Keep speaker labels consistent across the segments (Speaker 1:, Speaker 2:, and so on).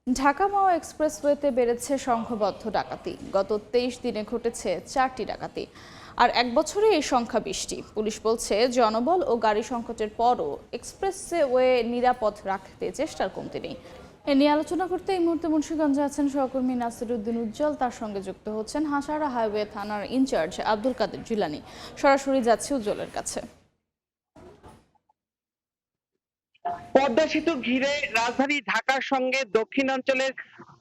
Speaker 1: ঢাকা মাও এক্সপ্রেসওয়েতে বেড়েছে সংঘবদ্ধ ডাকাতি। গত 23 দিনে ঘটেছে 4টি ডাকাতি, আর এক বছরে এই সংখ্যা 20টি। পুলিশ বলছে, জনবল ও গাড়ি সংকটের পরও এক্সপ্রেসওয়ে নিরাপদ রাখতে চেষ্টার কমতি নেই। এ নিয়ে আলোচনা করতে এই মুহূর্তে মুন্সিগঞ্জে আছেন সহকর্মী নাসিরউদ্দিন উজ্জ্বল। তার সঙ্গে যুক্ত হচ্ছেন হাসারা হাইওয়ে থানার ইনচার্জ আব্দুল কাদের জিলানী। সরাসরি যাচ্ছে উজ্জ্বলের কাছে।
Speaker 2: পদ্মা সেতু ঘিরে রাজধানী ঢাকার সঙ্গে দক্ষিণাঞ্চলের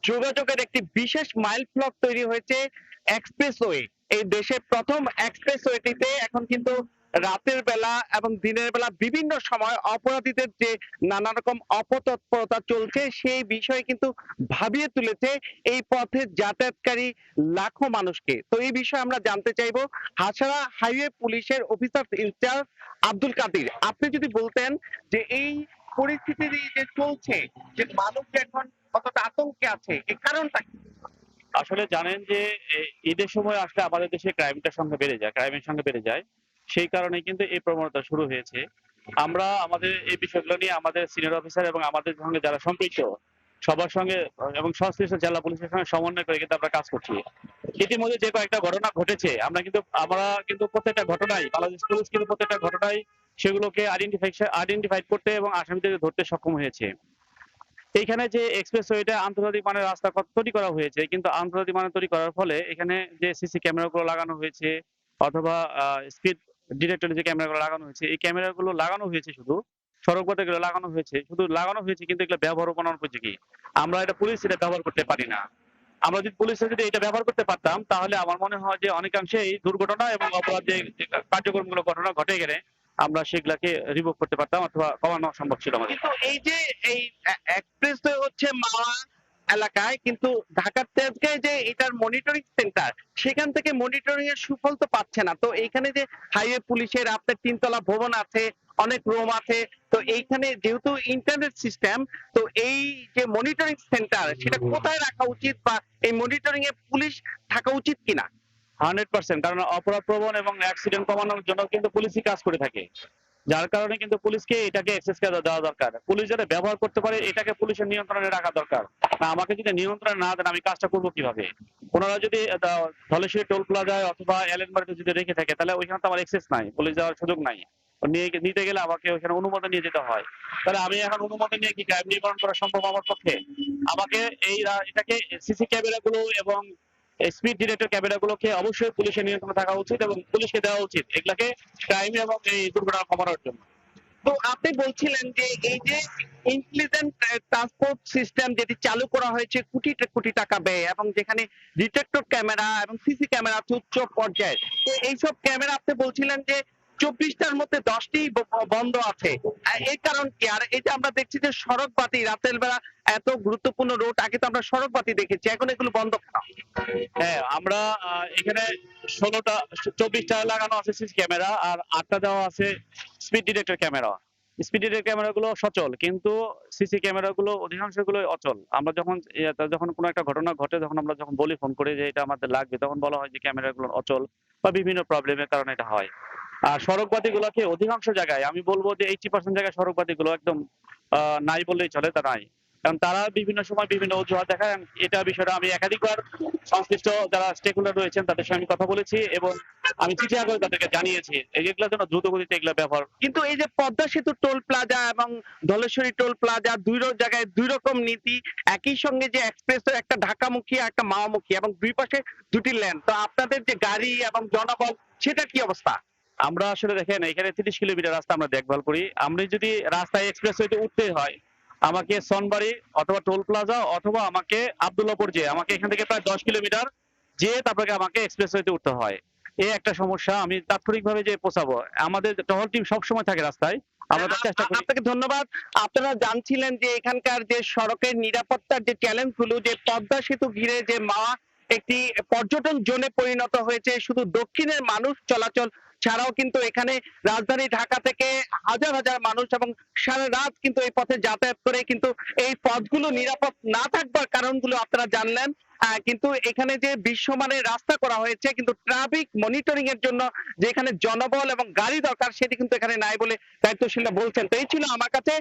Speaker 2: যোগাযোগের একটি বিশেষ মাইল ফলক তৈরি হয়েছে এক্সপ্রেসওয়ে। এই দেশের প্রথম এক্সপ্রেসওয়েটিতে এখন কিন্তু রাতের বেলা এবং দিনের বেলা বিভিন্ন সময় অপরাধীদের যে নানা রকম অপতৎপরতা চলছে সেই বিষয়ে কিন্তু ভাবিয়ে তুলেছে এই পথে যাতায়াতকারী লাখো মানুষকে। তো এই বিষয়ে আমরা জানতে চাইবো হাসারা হাইওয়ে পুলিশের অফিসার ইনচার্জ আব্দুল কাদির। আপনি যদি বলতেন যে এই পরিস্থিতি যে চলছে, যে মানুষ যে এখন কতটা আতঙ্কে আছে, এই কারণটা কি?
Speaker 3: আসলে জানেন যে ঈদের সময় আসলে আমাদের দেশে ক্রাইমের সংখ্যা বেড়ে যায়। সেই কারণে কিন্তু এই প্রবণতা শুরু হয়েছে। আমরা আমাদের এই বিষয়গুলো নিয়ে আমাদের সিনিয়র অফিসার এবং আমাদের সঙ্গে যারা সম্পৃক্ত সবার সঙ্গে এবং সংশ্লিষ্ট জেলা পুলিশের সঙ্গে সমন্বয় করে কিন্তু আমরা কাজ করছি। ইতিমধ্যে যে কয়েকটা ঘটনা ঘটেছে আমরা কিন্তু প্রত্যেকটা ঘটনায় বাংলাদেশ পুলিশ কিন্তু প্রত্যেকটা ঘটনায় সেগুলোকে আইডেন্টিফাই করতে এবং আসামিদের ধরতে সক্ষম হয়েছে। এইখানে যে এক্সপ্রেসওয়েটা আন্তর্জাতিক মানের রাস্তা তৈরি করা হয়েছে, কিন্তু আন্তর্জাতিক মানের তৈরি করার ফলে এখানে যে সিসি ক্যামেরাগুলো লাগানো হয়েছে অথবা স্পিড ডিটেক্টর যে ক্যামেরাগুলো লাগানো হয়েছে, এই ক্যামেরাগুলো লাগানো হয়েছে শুধু সড়ক পথে এগুলো লাগানো হয়েছে কিন্তু এগুলো ব্যবহার অনুপযোগী। আমরা এটা পুলিশ এটা ব্যবহার করতে পারি না। আমরা যদি পুলিশে যদি এটা ব্যবহার করতে পারতাম তাহলে আমার মনে হয় যে অনেকাংশেই দুর্ঘটনা এবং অপরাধ যে কার্যক্রমগুলো ঘটনা ঘটে গেলে আমরা সেগুলাকে রিভোক করতে পারতাম অথবা কমানো সম্ভব ছিল আমাদের।
Speaker 2: কিন্তু এই যে এই এক্সপ্রেসওয়ে হচ্ছে মাওয়া এলাকায়, কিন্তু ঢাকার তেজগাঁয়ে যে এটার মনিটরিং সেন্টার, সেখান থেকে মনিটরিং এর সুফল তো পাচ্ছে না। তো এইখানে যে হাইওয়ে পুলিশের আপনার 3 তলা ভবন আছে, অনেক রুম আছে, তো এইখানে যেহেতু ইন্টারনেট সিস্টেম, তো এই যে মনিটরিং সেন্টার সেটা কোথায় রাখা উচিত, বা এই মনিটরিং এ পুলিশ থাকা উচিত কিনা?
Speaker 3: 100%, কারণ অপরাধ প্রবণ এবং অ্যাক্সিডেন্ট কমানোর জন্য কিন্তু পুলিশই কাজ করে থাকে। যার কারণে কিন্তু পুলিশকে এটাকে অ্যাক্সেস দেওয়া দরকার। পুলিশ যাতে ব্যবহার করতে পারে এটাকে পুলিশের নিয়ন্ত্রণে রাখা দরকার। না, আমাকে যদি নিয়ন্ত্রণে না দেন আমি কাজটা করবো কিভাবে? ওনারা যদি ধলেশ্বরী টোল প্লাজায় অথবা এলেনবাড়িতে যদি রেখে থাকে তাহলে ওইখানে তো আমার অ্যাক্সেস নাই, পুলিশ যাওয়ার সুযোগ নাই। নিতে গেলে আমাকে ওইখানে অনুমোদন নিয়ে যেতে হয়। তাহলে আমি এখন অনুমোদন নিয়ে কি ক্রাইম নিবারণ করা সম্ভব আমার পক্ষে? আমাকে এটাকে সিসি ক্যামেরা গুলো এবং স্পিড ডিটেক্টর ক্যামেরাগুলোকে অবশ্যই পুলিশের নিয়ন্ত্রণে থাকা উচিত এবং পুলিশকে দেওয়া উচিত এগুলাকে ক্রাইম এবং এই দুর্ঘটনা কমানোর জন্য।
Speaker 2: তো আপনি বলছিলেন যে এই যে ইন্টেলিজেন্ট ট্রান্সপোর্ট সিস্টেম যেটি চালু করা হয়েছে কোটি কোটি টাকা ব্যয়, এবং যেখানে ডিটেক্টর ক্যামেরা এবং সিসি ক্যামেরা আছে উচ্চ পর্যায়ে, তো এইসব ক্যামেরা আপনি বলছিলেন যে 24টার মধ্যে 10টি বন্ধ আছে। এই কারণ কি? আর এই যে আমরা দেখছি যে সড়ক বাতি রাতের বেলা, এত গুরুত্বপূর্ণ রোড, আগে তো আমরা সড়ক বাতি দেখেছি, এখন এগুলো বন্ধ কেন?
Speaker 3: হ্যাঁ, আমরা এখানে 24টা লাগানো আছে সিসি ক্যামেরা আর 8টা দেওয়া আছে speed detector camera. Speed detector ক্যামেরাগুলো সচল, কিন্তু সিসি ক্যামেরাগুলো অধিকাংশগুলো অচল। আমরা যখন কোনো একটা ঘটনা ঘটে, যখন আমরা বলি ফোন করে যে এটা আমাদের লাগবে, তখন বলা হয় যে ক্যামেরাগুলো অচল বা বিভিন্ন প্রবলেমের কারণে এটা হয়। আর সড়ক বাতিগুলোকে অধিকাংশ জায়গায় আমি বলবো যে 80% জায়গায় সড়ক বাতিগুলো একদম নাই বললেই চলে, তা নাই। কারণ তারা বিভিন্ন সময় বিভিন্ন অজুহাত দেখায়। এটা বিষয়টা আমি একাধিকবার সংশ্লিষ্ট যারা স্টেক হোল্ডার রয়েছেন তাদের সঙ্গে আমি কথা বলেছি এবং আমি চিঠি আকারে তাদেরকে জানিয়েছি এগুলোর জন্য দ্রুত গতিতে এগুলো ব্যবহার।
Speaker 2: কিন্তু এই যে পদ্মা সেতু টোল প্লাজা এবং ধলেশ্বরী টোল প্লাজা, জায়গায় দুই রকম নীতি, একই সঙ্গে যে এক্সপ্রেস, একটা ঢাকামুখী একটা মাওয়ামুখী, এবং দুই পাশে দুটি লেন, তো আপনাদের যে গাড়ি এবং জনবল সেটা কি অবস্থা?
Speaker 3: আমরা আসলে দেখেন এখানে 30 কিলোমিটার রাস্তা আমরা দেখভাল করি। আমরা যদি রাস্তায় এক্সপ্রেসওয়েতে উঠতে হয় আমাকে সনবাড়ি অথবা টোল প্লাজা অথবা আমাকে আব্দুল্লাহপুর আমাকে এখান থেকে প্রায় 10 কিলোমিটার তারপরে আমাকে এক্সপ্রেসওয়েতে উঠতে হয়। এই একটা সমস্যা, আমি তাৎক্ষণিকভাবে পৌঁছাবো। আমাদের টহল টিম সবসময় থাকে রাস্তায়, আমরা তার চেষ্টা করি।
Speaker 2: আপনাকে ধন্যবাদ। আপনারা জানছিলেন যে এখানকার যে সড়কের নিরাপত্তার যে চ্যালেঞ্জ গুলো, যে পদ্মা সেতু ঘিরে যে মাওয়া একটি পর্যটন জোনে পরিণত হয়েছে, শুধু দক্ষিণের মানুষ চলাচল ছাড়াও কিন্তু এখানে রাজধানী ঢাকা থেকে হাজার হাজার মানুষ এবং সারা রাত কিন্তু এই পথে যাতায়াত করে, কিন্তু এই পথগুলো নিরাপদ না থাকবার কারণগুলো আপনারা জানলেন। কিন্তু এখানে যে বিশ্বমানের রাস্তা করা হয়েছে, কিন্তু ট্রাফিক মনিটরিং এর জন্য যেখানে জনবল এবং গাড়ি দরকার সেটি কিন্তু এখানে নাই বলে দায়িত্বশীলরা বলছেন। তো এই ছিল আমার কাছে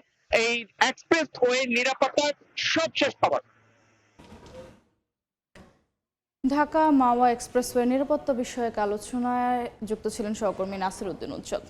Speaker 2: এই এক্সপ্রেস ওয়ে নিরাপত্তার সবশেষ খবর।
Speaker 1: ঢাকা মাওয়া এক্সপ্রেসওয়ে নিরাপত্তা বিষয়ক আলোচনায় যুক্ত ছিলেন সহকর্মী নাসির উদ্দিন উজ্জ্বল।